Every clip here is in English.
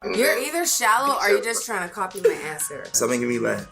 You're either shallow or you're just trying to copy my answer. Stop making me laugh.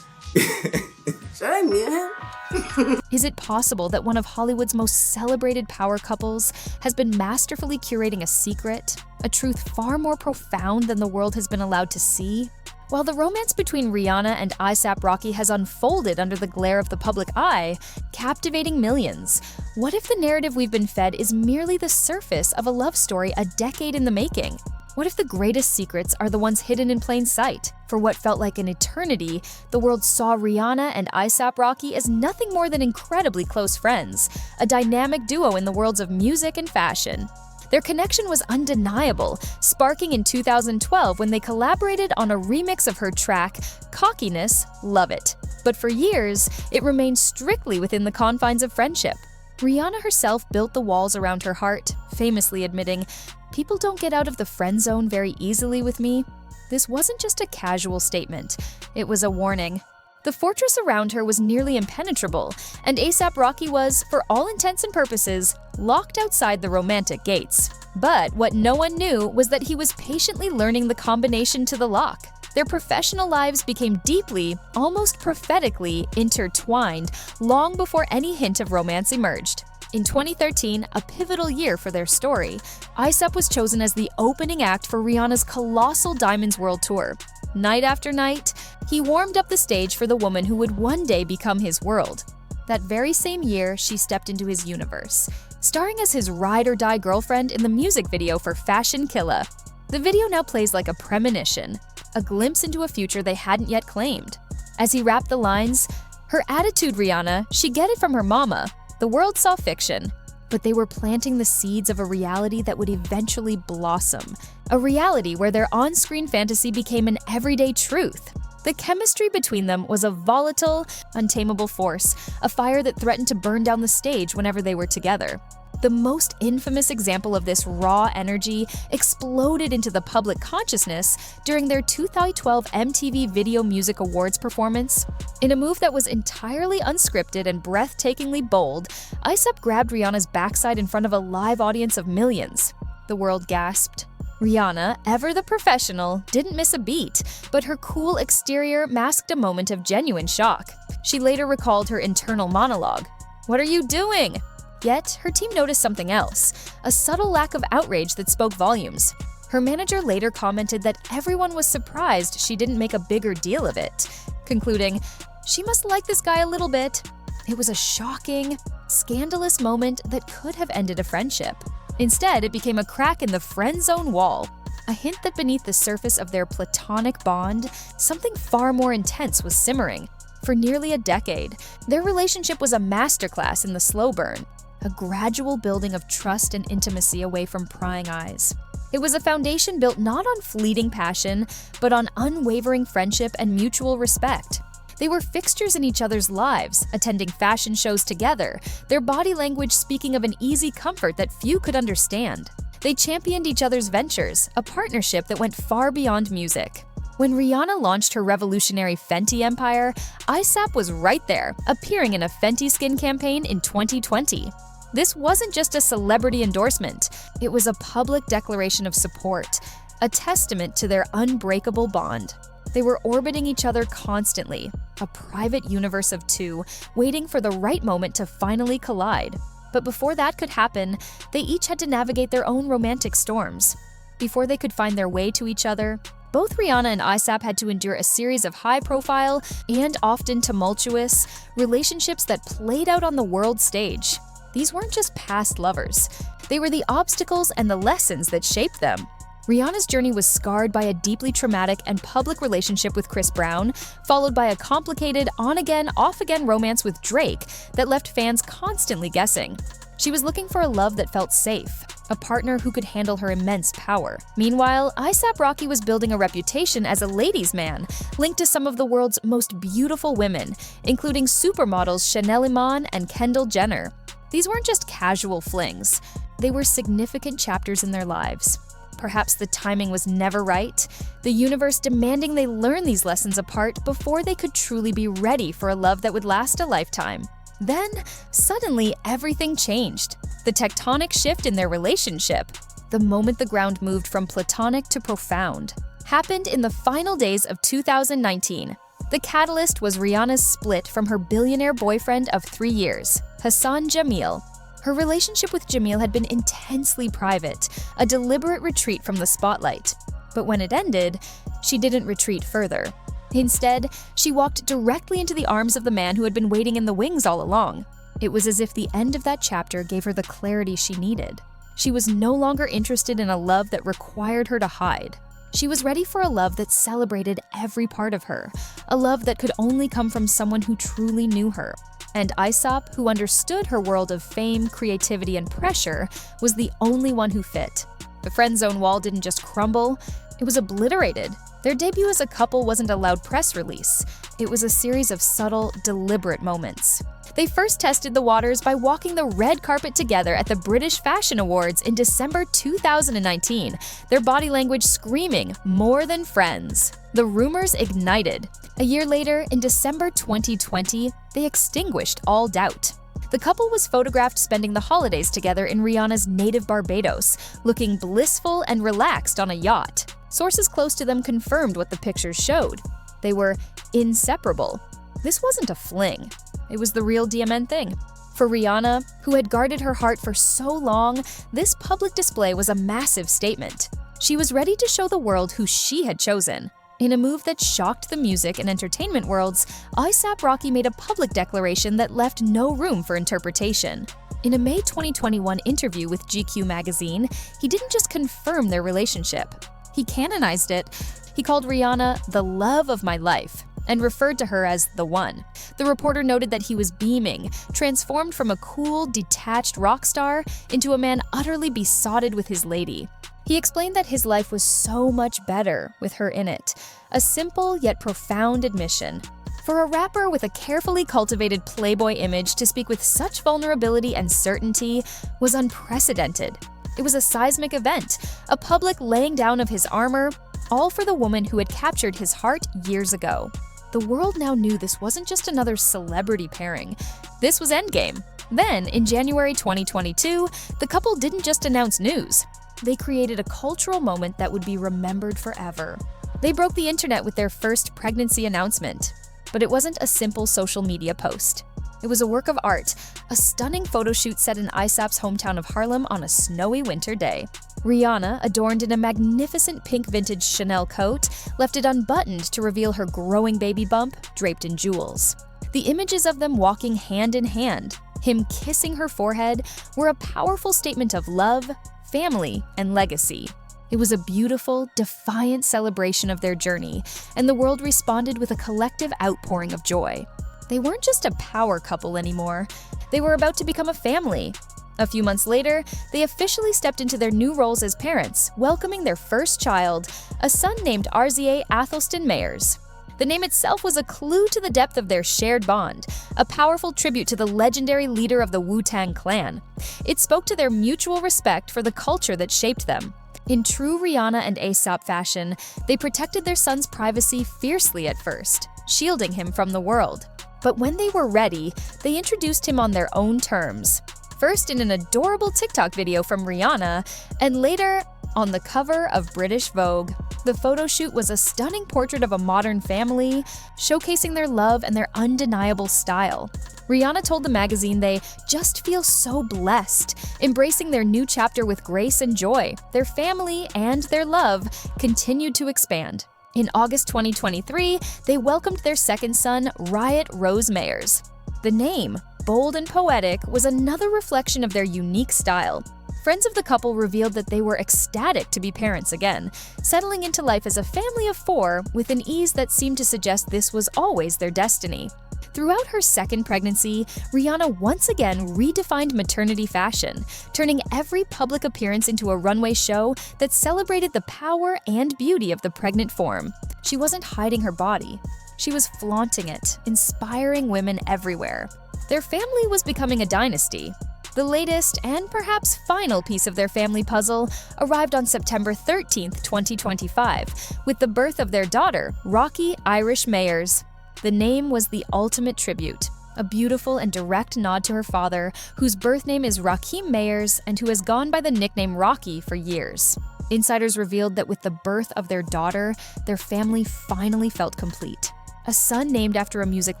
Should I mute him? Is it possible that one of Hollywood's most celebrated power couples has been masterfully curating a secret, a truth far more profound than the world has been allowed to see? While the romance between Rihanna and A$AP Rocky has unfolded under the glare of the public eye, captivating millions, what if the narrative we've been fed is merely the surface of a love story a decade in the making? What if the greatest secrets are the ones hidden in plain sight? For what felt like an eternity, the world saw Rihanna and A$AP Rocky as nothing more than incredibly close friends, a dynamic duo in the worlds of music and fashion. Their connection was undeniable, sparking in 2012 when they collaborated on a remix of her track, Cockiness, Love It. But for years, it remained strictly within the confines of friendship. Rihanna herself built the walls around her heart, famously admitting, "People don't get out of the friend zone very easily with me." This wasn't just a casual statement, it was a warning. The fortress around her was nearly impenetrable, and A$AP Rocky was, for all intents and purposes, locked outside the romantic gates. But what no one knew was that he was patiently learning the combination to the lock. Their professional lives became deeply, almost prophetically, intertwined long before any hint of romance emerged. In 2013, a pivotal year for their story, A$AP was chosen as the opening act for Rihanna's colossal Diamonds World Tour. Night after night, he warmed up the stage for the woman who would one day become his world. That very same year, she stepped into his universe, starring as his ride-or-die girlfriend in the music video for Fashion Killa. The video now plays like a premonition, a glimpse into a future they hadn't yet claimed. As he rapped the lines, "Her attitude, Rihanna, she get it from her mama," the world saw fiction. But they were planting the seeds of a reality that would eventually blossom, a reality where their on-screen fantasy became an everyday truth. The chemistry between them was a volatile, untamable force, a fire that threatened to burn down the stage whenever they were together. The most infamous example of this raw energy exploded into the public consciousness during their 2012 MTV Video Music Awards performance. In a move that was entirely unscripted and breathtakingly bold, A$AP grabbed Rihanna's backside in front of a live audience of millions. The world gasped. Rihanna, ever the professional, didn't miss a beat, but her cool exterior masked a moment of genuine shock. She later recalled her internal monologue. "What are you doing?" Yet, her team noticed something else, a subtle lack of outrage that spoke volumes. Her manager later commented that everyone was surprised she didn't make a bigger deal of it, concluding, "She must like this guy a little bit." It was a shocking, scandalous moment that could have ended a friendship. Instead, it became a crack in the friend zone wall, a hint that beneath the surface of their platonic bond, something far more intense was simmering. For nearly a decade, their relationship was a masterclass in the slow burn, a gradual building of trust and intimacy away from prying eyes. It was a foundation built not on fleeting passion, but on unwavering friendship and mutual respect. They were fixtures in each other's lives, attending fashion shows together, their body language speaking of an easy comfort that few could understand. They championed each other's ventures, a partnership that went far beyond music. When Rihanna launched her revolutionary Fenty empire, A$AP was right there, appearing in a Fenty skin campaign in 2020. This wasn't just a celebrity endorsement, it was a public declaration of support, a testament to their unbreakable bond. They were orbiting each other constantly, a private universe of two, waiting for the right moment to finally collide. But before that could happen, they each had to navigate their own romantic storms. Before they could find their way to each other, both Rihanna and A$AP had to endure a series of high-profile and often tumultuous relationships that played out on the world stage. These weren't just past lovers. They were the obstacles and the lessons that shaped them. Rihanna's journey was scarred by a deeply traumatic and public relationship with Chris Brown, followed by a complicated on-again, off-again romance with Drake that left fans constantly guessing. She was looking for a love that felt safe, a partner who could handle her immense power. Meanwhile, A$AP Rocky was building a reputation as a ladies' man, linked to some of the world's most beautiful women, including supermodels Chanel Iman and Kendall Jenner. These weren't just casual flings. They were significant chapters in their lives. Perhaps the timing was never right, the universe demanding they learn these lessons apart before they could truly be ready for a love that would last a lifetime. Then, suddenly, everything changed. The tectonic shift in their relationship. The moment the ground moved from platonic to profound. happened in the final days of 2019. The catalyst was Rihanna's split from her billionaire boyfriend of 3 years, Hassan Jameel. Her relationship with Jameel had been intensely private, a deliberate retreat from the spotlight. But when it ended, she didn't retreat further. Instead, she walked directly into the arms of the man who had been waiting in the wings all along. It was as if the end of that chapter gave her the clarity she needed. She was no longer interested in a love that required her to hide. She was ready for a love that celebrated every part of her, a love that could only come from someone who truly knew her. And Aesop, who understood her world of fame, creativity, and pressure, was the only one who fit. The friend zone wall didn't just crumble, it was obliterated. Their debut as a couple wasn't a loud press release. It was a series of subtle, deliberate moments. They first tested the waters by walking the red carpet together at the British Fashion Awards in December 2019, their body language screaming, "More than friends." The rumors ignited. A year later, in December 2020, they extinguished all doubt. The couple was photographed spending the holidays together in Rihanna's native Barbados, looking blissful and relaxed on a yacht. Sources close to them confirmed what the pictures showed. They were inseparable. This wasn't a fling. It was the real DMN thing. For Rihanna, who had guarded her heart for so long, this public display was a massive statement. She was ready to show the world who she had chosen. In a move that shocked the music and entertainment worlds, A$AP Rocky made a public declaration that left no room for interpretation. In a May 2021 interview with GQ magazine, he didn't just confirm their relationship. He canonized it. He called Rihanna the love of my life and referred to her as the one. The reporter noted that he was beaming, transformed from a cool, detached rock star into a man utterly besotted with his lady. He explained that his life was so much better with her in it, a simple yet profound admission. For a rapper with a carefully cultivated Playboy image to speak with such vulnerability and certainty was unprecedented. It was a seismic event, a public laying down of his armor, all for the woman who had captured his heart years ago. The world now knew this wasn't just another celebrity pairing. This was endgame. Then, in January 2022, the couple didn't just announce news. They created a cultural moment that would be remembered forever. They broke the internet with their first pregnancy announcement. But it wasn't a simple social media post. It was a work of art, a stunning photo shoot set in A$AP's hometown of Harlem on a snowy winter day. Rihanna, adorned in a magnificent pink vintage Chanel coat, left it unbuttoned to reveal her growing baby bump draped in jewels. The images of them walking hand in hand, him kissing her forehead, were a powerful statement of love, family, and legacy. It was a beautiful, defiant celebration of their journey, and the world responded with a collective outpouring of joy. They weren't just a power couple anymore. They were about to become a family. A few months later, they officially stepped into their new roles as parents, welcoming their first child, a son named Arzier Athelston Mayers. The name itself was a clue to the depth of their shared bond, a powerful tribute to the legendary leader of the Wu-Tang Clan. It spoke to their mutual respect for the culture that shaped them. In true Rihanna and A$AP fashion, they protected their son's privacy fiercely at first, shielding him from the world. But when they were ready, they introduced him on their own terms. First in an adorable TikTok video from Rihanna, and later on the cover of British Vogue. The photo shoot was a stunning portrait of a modern family, showcasing their love and their undeniable style. Rihanna told the magazine they just feel so blessed, embracing their new chapter with grace and joy. Their family and their love continued to expand. In August 2023, they welcomed their second son, Riot Rose Mayers. The name, bold and poetic, was another reflection of their unique style. Friends of the couple revealed that they were ecstatic to be parents again, settling into life as a family of 4 with an ease that seemed to suggest this was always their destiny. Throughout her second pregnancy, Rihanna once again redefined maternity fashion, turning every public appearance into a runway show that celebrated the power and beauty of the pregnant form. She wasn't hiding her body. She was flaunting it, inspiring women everywhere. Their family was becoming a dynasty. The latest and perhaps final piece of their family puzzle arrived on September 13, 2025, with the birth of their daughter, Rocky Irish Mayers. The name was the ultimate tribute, a beautiful and direct nod to her father, whose birth name is Rakim Mayers and who has gone by the nickname Rocky for years. Insiders revealed that with the birth of their daughter, their family finally felt complete. A son named after a music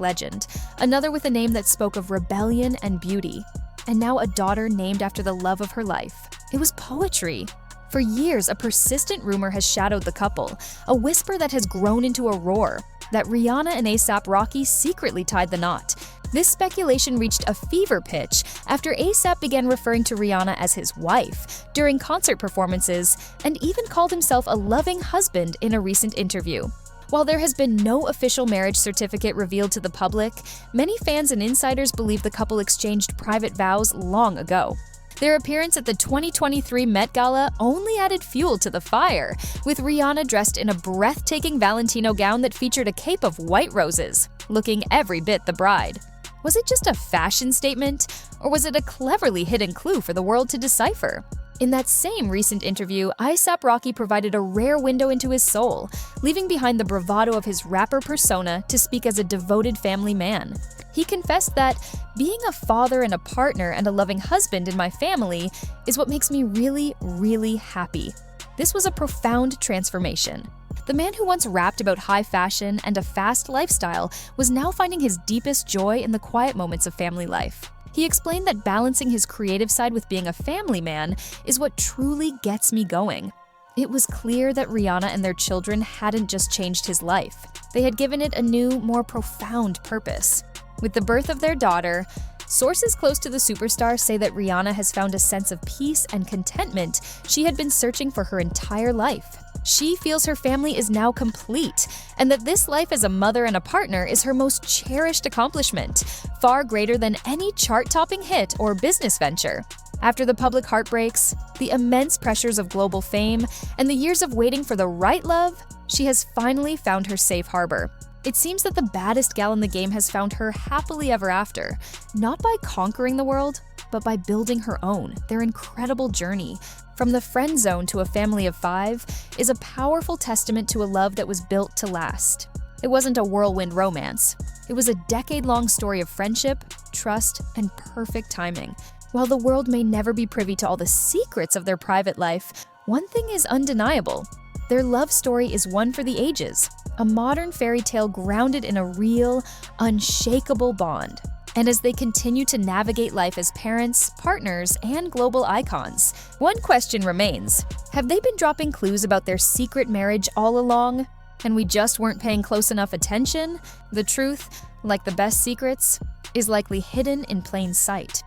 legend, another with a name that spoke of rebellion and beauty, and now a daughter named after the love of her life. It was poetry. For years, a persistent rumor has shadowed the couple, a whisper that has grown into a roar, that Rihanna and A$AP Rocky secretly tied the knot. This speculation reached a fever pitch after A$AP began referring to Rihanna as his wife during concert performances and even called himself a loving husband in a recent interview. While there has been no official marriage certificate revealed to the public, many fans and insiders believe the couple exchanged private vows long ago. Their appearance at the 2023 Met Gala only added fuel to the fire, with Rihanna dressed in a breathtaking Valentino gown that featured a cape of white roses, looking every bit the bride. Was it just a fashion statement, or was it a cleverly hidden clue for the world to decipher? In that same recent interview, A$AP Rocky provided a rare window into his soul, leaving behind the bravado of his rapper persona to speak as a devoted family man. He confessed that being a father and a partner and a loving husband in my family is what makes me really, really happy. This was a profound transformation. The man who once rapped about high fashion and a fast lifestyle was now finding his deepest joy in the quiet moments of family life. He explained that balancing his creative side with being a family man is what truly gets me going. It was clear that Rihanna and their children hadn't just changed his life. They had given it a new, more profound purpose. With the birth of their daughter, sources close to the superstar say that Rihanna has found a sense of peace and contentment she had been searching for her entire life. She feels her family is now complete, and that this life as a mother and a partner is her most cherished accomplishment, far greater than any chart-topping hit or business venture. After the public heartbreaks, the immense pressures of global fame, and the years of waiting for the right love, she has finally found her safe harbor. It seems that the baddest gal in the game has found her happily ever after, not by conquering the world, but by building her own. Their incredible journey, from the friend zone to a family of 5, is a powerful testament to a love that was built to last. It wasn't a whirlwind romance. It was a decade-long story of friendship, trust, and perfect timing. While the world may never be privy to all the secrets of their private life, one thing is undeniable. Their love story is one for the ages, a modern fairy tale grounded in a real, unshakable bond. And as they continue to navigate life as parents, partners, and global icons, one question remains. Have they been dropping clues about their secret marriage all along? And we just weren't paying close enough attention? The truth, like the best secrets, is likely hidden in plain sight.